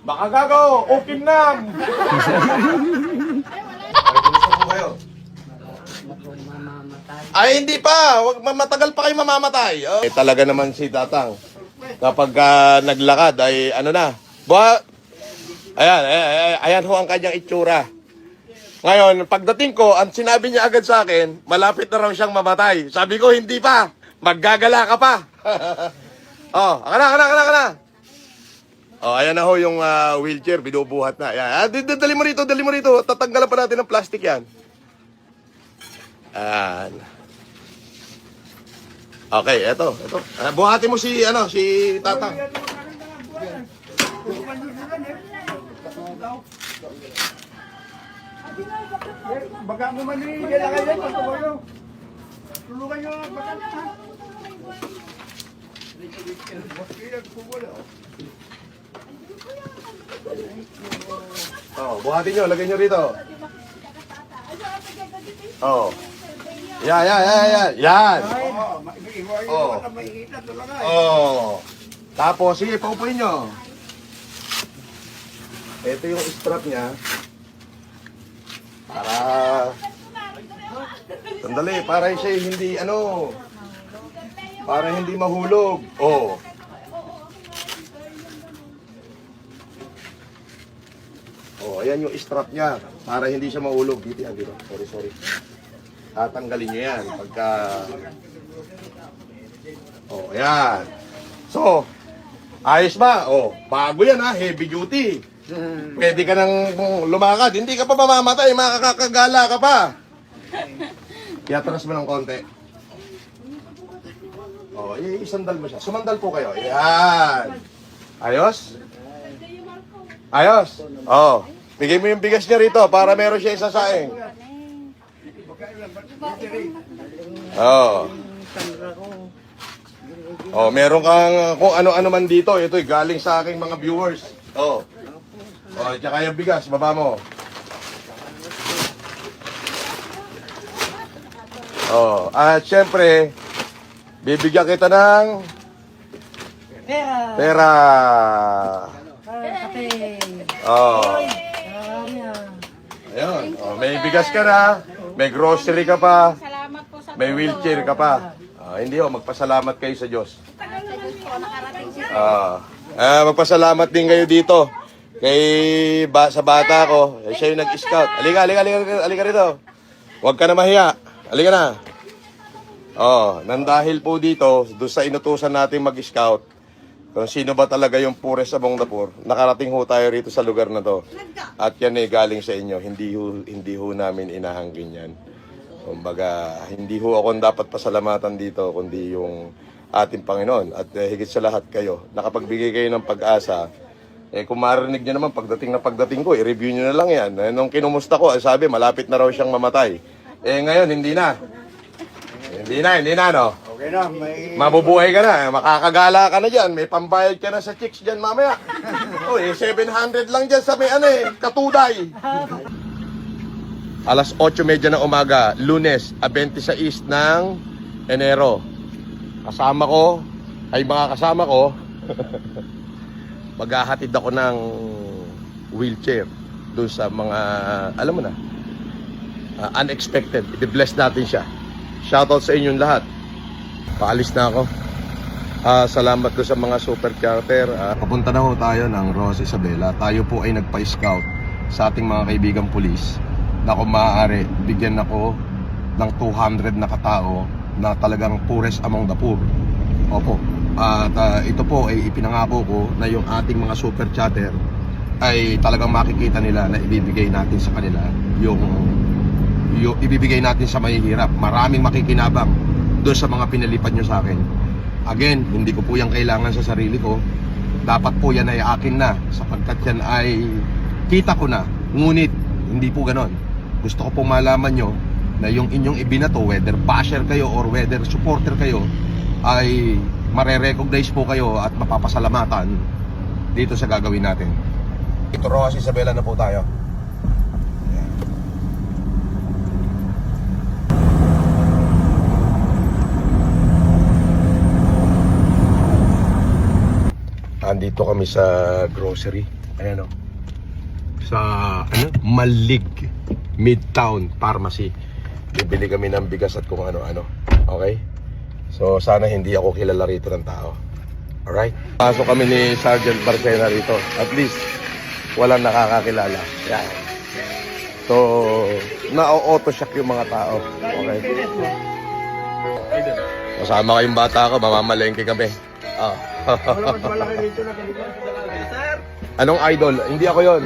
Baka gago, open nam. Ay, hindi pa. Matagal pa kayo mamamatay. Oh. Talaga naman si Tatang. Kapag naglakad ay ano na. Ayan ho ang kanyang itsura. Ngayon, pagdating ko, ang sinabi niya agad sa akin, malapit na raw siyang mamatay. Sabi ko, hindi pa. Maggagala ka pa. Oh, kana. Oh, ayan na ho yung wheelchair, binubuhat na. Ayan. Dali mo rito. Tatanggalan pa natin ng plastic yan. Ayan. Okay, eto. Buhatin mo si Tatang. Baga mo man ni dala kayo patuloy. Tulungan niyo ang baga. Oh, buhatin nyo, lagay nyo rito. Oh. Yan. Oh. Oh. Tapos, sige, paupuin nyo. Ito yung strap niya. Sandali, para siya hindi, para hindi mahulog. Oh. Oh, ayan yung strap niya. Para hindi siya mahulog. Dito yan, dito. Sorry. Tatanggalin nyo yan. Pagka... Oh, ayan. So, ayos ba? Oh, bago yan ha. Heavy duty. Pwede ka nang lumakad. Hindi ka pa mamamatay. Makakagala ka pa. Iatras mo ng konti. Oh, isandal mo siya. Sumandal po kayo. Ayan. Ayos? Oh. Bigay mo yung bigas niya rito para meron siya isasaing. Oh. Oh, meron kang kung ano-ano man dito. Ito'y galing sa aking mga viewers. Oh. Oh, tsaka yung bigas, baba mo. Oh, at syempre, bibigyan kita ng pera. Oh. Ayun. Oh, may bigas ka na, may grocery ka pa, may wheelchair ka pa. Hindi magpasalamat kayo sa Diyos. Magpasalamat din kayo dito. Sa bata ko, siya yung nag-scout. Halika rito. Huwag ka na mahiya. Halika na. Oh, nandahil po dito, doon sa inutusan natin mag-scout, kung sino ba talaga yung purest among the poor, nakarating ho tayo rito sa lugar na to. At yan galing sa inyo, hindi ho namin inahangkin yan. Kumbaga, hindi ho ako dapat pasalamatan dito, kundi yung ating Panginoon. At higit sa lahat kayo, nakapagbigay kayo ng pag-asa. Kung marinig nyo naman, pagdating ko, i-review nyo na lang yan. Nung kinumusta ko, sabi, malapit na raw siyang mamatay. Ngayon, hindi na. Hindi na, no? Okay na, may... Mabubuhay ka na, makakagala ka na dyan, may pambayad ka na sa chicks dyan mamaya. 700 lang dyan sa may katuday. Alas 8:30 ng umaga, Lunes, 26 ng Enero. Mga kasama ko, maghahatid ako ng wheelchair doon sa mga, alam mo na, unexpected. I-bless natin siya. Shoutout sa inyong lahat. Paalis na ako. Salamat ko sa mga super charter. Papunta na ho tayo ng Rosa Isabela. Tayo po ay nagpa-scout sa ating mga kaibigang pulis na kung maaari, bigyan ako ng 200 na katao na talagang poorest among the poor. Opo. At ito po ay ipinangako ko na yung ating mga super chatter ay talagang makikita nila na ibibigay natin sa kanila yung ibibigay natin sa mahihirap. Maraming makikinabang doon sa mga pinalipad nyo sa akin. Again, hindi ko po yan kailangan sa sarili ko. Dapat po yan ay akin na, sapagkat yan ay kita ko na. Ngunit, hindi po ganon. Gusto ko pong malaman nyo na yung inyong ibinato, whether basher kayo or whether supporter kayo, ay mare-recognize po kayo at mapapasalamatan dito sa gagawin natin. Ito Rosa Isabela na po tayo. Andito kami sa grocery. Ayan o. Sa Malig Midtown Pharmacy. Bibili kami ng bigas at kung ano-ano. Okay? So sana hindi ako kilala rito ng tao. Alright? Pasok kami ni Sergeant Barcena rito. At least walang nakakakilala. Yan. So na-auto-shock yung mga tao. Okay? Kasama kayong bata ko, mamamalengke kami. Wala mas malaki dito na ganito. Anong idol? Hindi ako yon.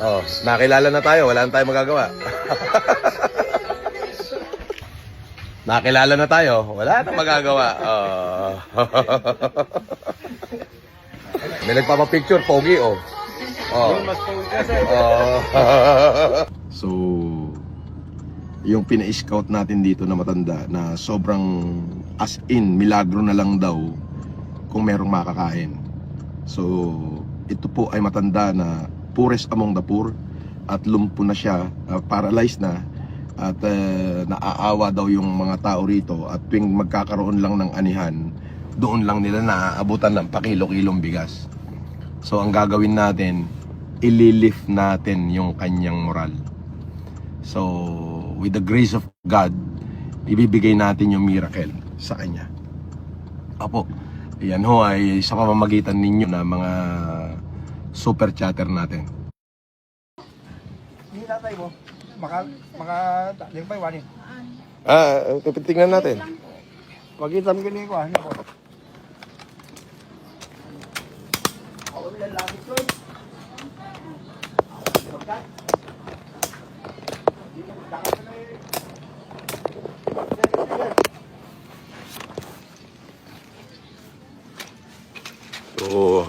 Oh, nakilala na tayo, wala na tayong magagawa. Nakilala na tayo, wala na magagawa. May nagpapapicture, pogi oh. So, yung pina-scout natin dito na matanda na sobrang as in, milagro na lang daw kung merong makakain. So, ito po ay matanda na poorest among the poor at lumpo na siya, paralyzed na at naaawa daw yung mga tao rito at tuwing magkakaroon lang ng anihan, doon lang nila naaabutan ng pakilo-kilong bigas. So, ang gagawin natin, ililift natin yung kanyang moral. So, with the grace of God, ibibigay natin yung miracle sa kanya. Apo, yan ho ay sa pamamagitan ninyo na mga super chatter natin. Hindi tatay mo. Yung pa iwanin. Tingnan natin. Pag-itam gini ko, ano ko. Oo.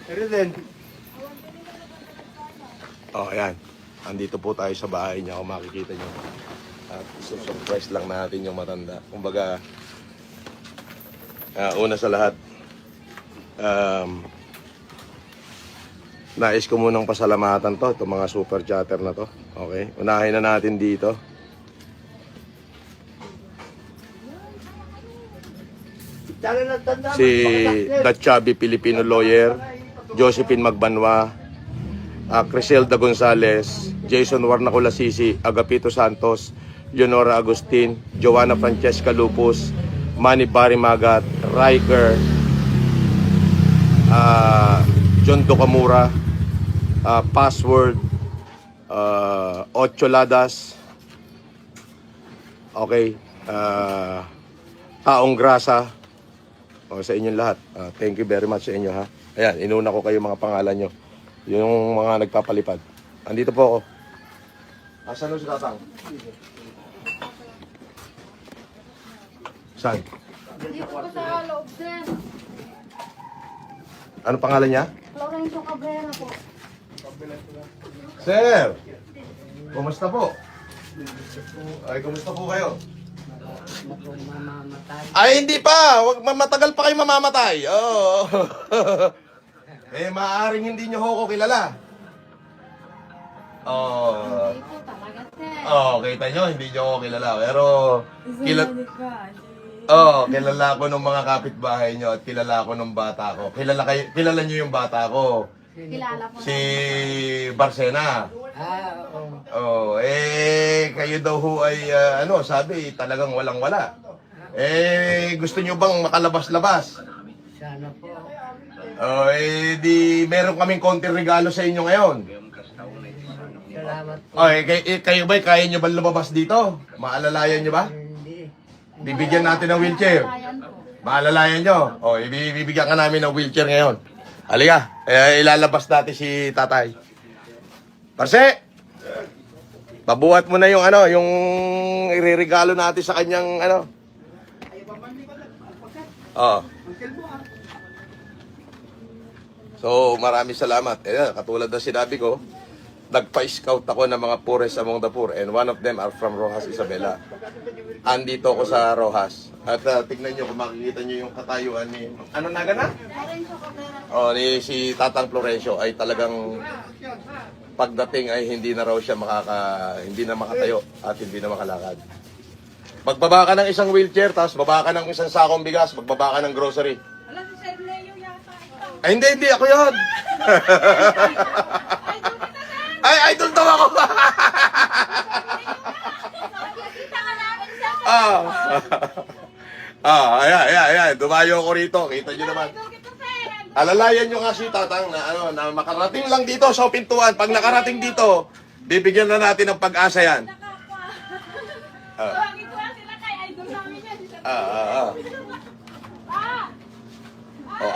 Pero din, Ayan. Andito po tayo sa bahay niya kung makikita niyo. At surprise lang natin yung matanda. Kumbaga, una sa lahat, nais ko munang pasalamatan to, itong mga super chatter na to. Okay? Unahin na natin dito. Si The Chubby Filipino Lawyer, Josephine Magbanwa, Criselda Gonzales, Jason Warnacula Sisi, Agapito Santos, Leonora Agustin, Joanna Francesca Lupus, Manny Barimagat, Riker, John Docamura, Password, Ocho Ladas, okay, Taong Grasa, sa inyong lahat. Thank you very much sa inyo ha. Ayan, inuna ko kayo mga pangalan nyo. Yung mga nagpapalipad. Andito po ako. Asan si Tatang? Saan? Dito po sa loob, sir. Ano pangalan niya? Lorenzo Cabrera po. Sir! Kumusta po? Ay, kumusta po kayo? Ay, hindi pa! Matagal pa kayo mamamatay. Oo. Maaaring hindi nyo ho ko kilala. Hindi po talaga, sir. Kita nyo, hindi nyo ko kilala. Pero, kilala ko ng mga kapitbahay nyo at kilala ko ng bata ko. Kilala nyo yung bata ko. Kilala po. Si Barcena. Kayo daw ho ay, sabi, talagang walang-wala. Gusto nyo bang makalabas-labas? Sana po. Di meron kaming konting regalo sa inyo ngayon. Salamat po. Kayo ba, kaya nyo ba lumabas dito? Maalalayan nyo ba? Hindi. Bibigyan natin ng wheelchair. Ayan po. Maalalayan nyo? Ibibigyan ka namin ng wheelchair ngayon. Halika, ilalabas natin si tatay. Parce, pabuhat mo na yung yung ireregalo natin sa kanyang So, maraming salamat. Katulad ng sinabi ko, nagpa-scout ako ng mga poorest among the poor and one of them are from Rojas, Isabela. Andito ako sa Rojas. At tignan nyo kung makikita nyo yung katayuan ni... Ano naga na? Lorenzo Cabrera. Ni si Tatang Florencio ay talagang pagdating ay hindi na raw siya hindi na makatayo at hindi na makalakad. Magbaba ka ng isang wheelchair, tapos baba ka ng isang sakong bigas, magbaba ka ng grocery. Ay, hindi, ako yun. Ay, idol daw ako. Ayan. Dumayo ko rito. Kita nyo naman. Alalayan nyo nga si Tatang na makarating lang dito sa pintuan. Pag nakarating dito, bibigyan na natin ng pag-asa yan.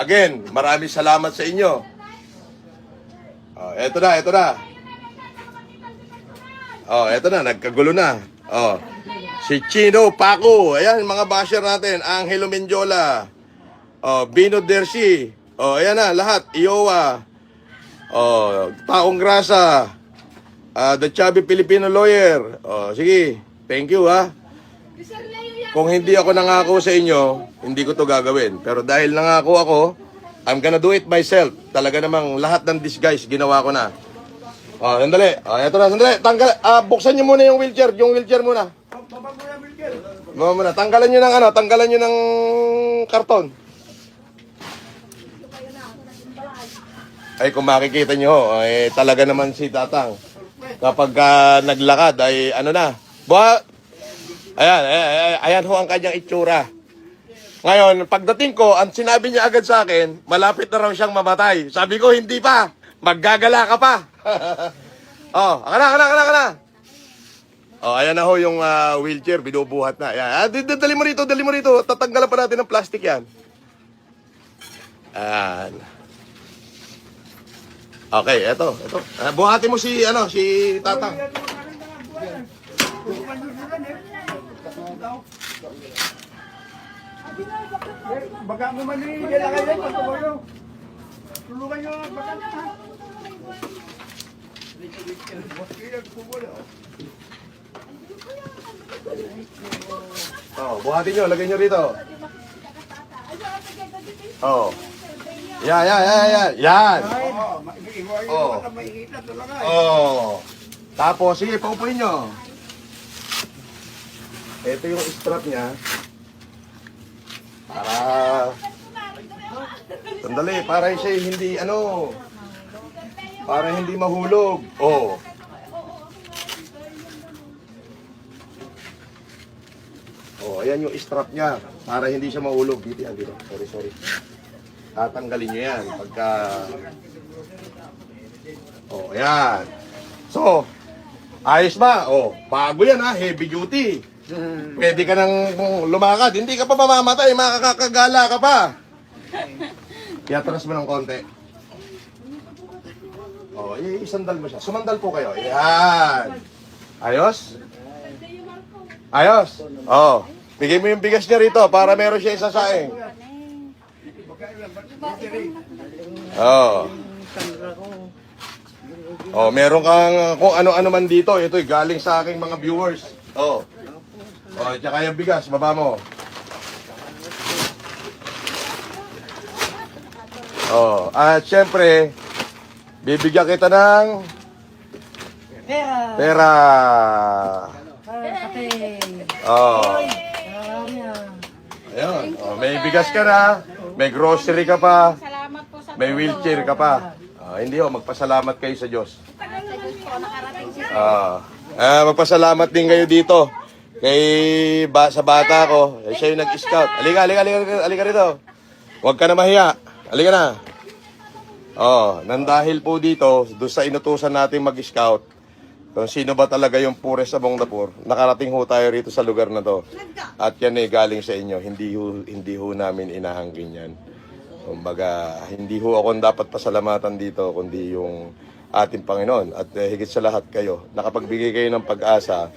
Again, maraming salamat sa inyo. Eto na. Eto na, nagkagulo na. Si Chino Paco, ayan mga basher natin, Angelo Mendiola, Bino Dersi, ayan na, lahat, Iowa, Taong Grasa, The Chubby Filipino Lawyer, sige, thank you ha. Kung hindi ako nangako sa inyo, hindi ko to gagawin. Pero dahil nangako ako, I'm gonna do it myself. Talaga namang lahat ng disguise, ginawa ko na. Sandali. Eto na, sandali. Buksan nyo muna yung wheelchair. Yung wheelchair muna. Baba mo yan, Wilker. Baba muna. Tanggalan nyo ng karton. Ay, kung makikita nyo, talaga naman si Tatang. Kapag naglakad, ay ano na. Ayan ho ang kanyang itsura. Ngayon, pagdating ko, ang sinabi niya agad sa akin, malapit na raw siyang mamatay. Sabi ko, hindi pa. Maggagala ka pa. Akala. Ayan na ho yung wheelchair, binubuhat na. Ayan. Dali mo rito. Tatanggalan pa natin ng plastic yan. Ayan. Okay, eto. Buhati mo si Tatang. Baka mo manigil na kayo, patuloy. Tulungan nyo, baka na. Buhati nyo, lagay nyo rito. Yan. Tapos, sige, paupuin nyo. Ito yung strap niya. Sandali, para siya hindi, para hindi mahulog. Ayan yung strap niya, para hindi siya mahulog. Dito. Sorry. Tatanggalin nyo yan, pagka... ayan. So, ayos ba? Bago yan ha, heavy duty. Pwede ka nang lumakad, hindi ka pa mamamatay, makakagala ka pa. Iatras mo ng konti. Isandal mo siya. Sumandal po kayo. Yan. Ayos? Bigay mo yung bigas niya rito para meron siya isasaing. Meron kang kung ano-ano man dito. Ito'y galing sa aking mga viewers. Tsaka yung bigas, baba mo. At syempre, bibigyan kita ng pera. Ayun. May bigas ka na, may grocery ka pa, Salamat po sa may wheelchair ka pa. Hindi magpasalamat kayo sa Diyos. Magpasalamat din kayo dito. Sa bata ko, siya yung nag-scout. Halika rito. Huwag ka na mahiya. Halika na. Nandahil po dito, doon sa inutusan natin mag-scout, kung sino ba talaga yung purest among the poor, nakarating ho tayo rito sa lugar na to. At yan galing sa inyo, hindi ho namin inahangkin yan. Kumbaga, hindi ho ako dapat pasalamatan dito, kundi yung ating Panginoon. At higit sa lahat kayo, nakapagbigay kayo ng pag-asa.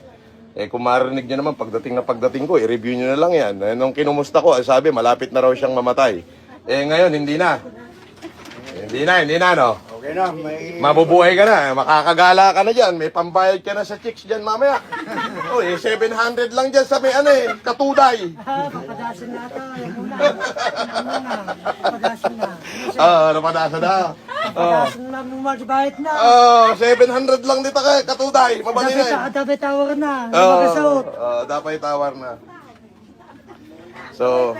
Kung marinig nyo naman, pagdating ko, i-review nyo na lang yan. Nung kinumusta ko, sabi, malapit na raw siyang mamatay. Ngayon, hindi na. Hindi na, no? Okay na, may... Mabubuhay ka na, makakagala ka na dyan, may pambayad ka na sa chicks dyan mamaya. 700 lang dyan sa may katuday. Papadasin na ito. Papadasin na. Napadasan na. Papadasin na, magbayad na. 700 lang dito kay katuday, mabali na Dapat tawar na. dapat tawar na. So,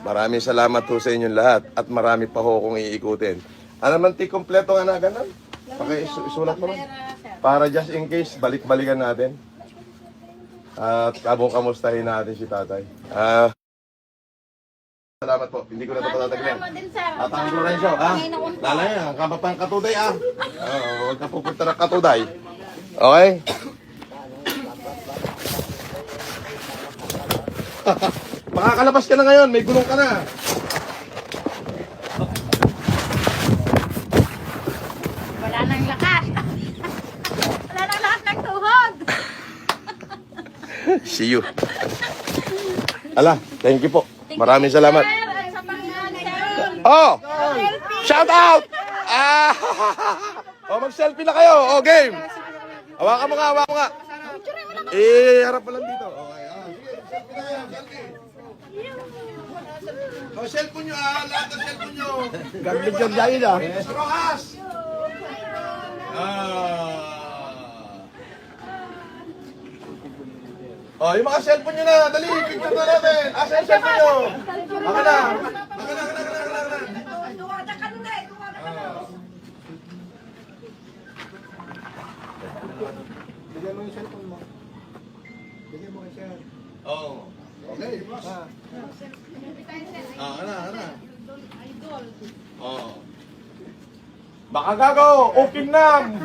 maraming salamat ho sa inyong lahat at marami pa ho kong iikutin. Ano naman ti kompleto nga na ganun? Isulat mo naman. Para just in case, balik-balikan natin. At kamustahin natin si tatay. Salamat po. Hindi ko na ito patatagalin. Salamat din, sir. At ang Lorenzo, ha? Lalay, ang kapapang katuday, ha? Huwag ka pupunta ng katuday. Okay? Makakalabas ka na ngayon, may gulong ka na. Wala nang lakas. Wala nang lakas ng tuhod. See you. Ala, thank you po. Maraming salamat. Sir, at sa Panginoon, sir. Oh! Shout out! Ah! Oh, mag-selfie na kayo. Oh, game. Hawakan mo nga, hawakan mo nga. Harap pa lang dito. Okay, sige, selfie na kayo, selfie. Oh, cellphone nyo, lahat ng cellphone nyo. Garbage yung dahil ah. Yes, Rojas! Oh, yung mga cellphone nyo na, dali, picture na natin. Asa yung cellphone nyo? Baka na. Bigyan mo yung cellphone mo. Bigyan mo kay Sir. Oh. Okay. Ana. Oh. Baka gago, open nam.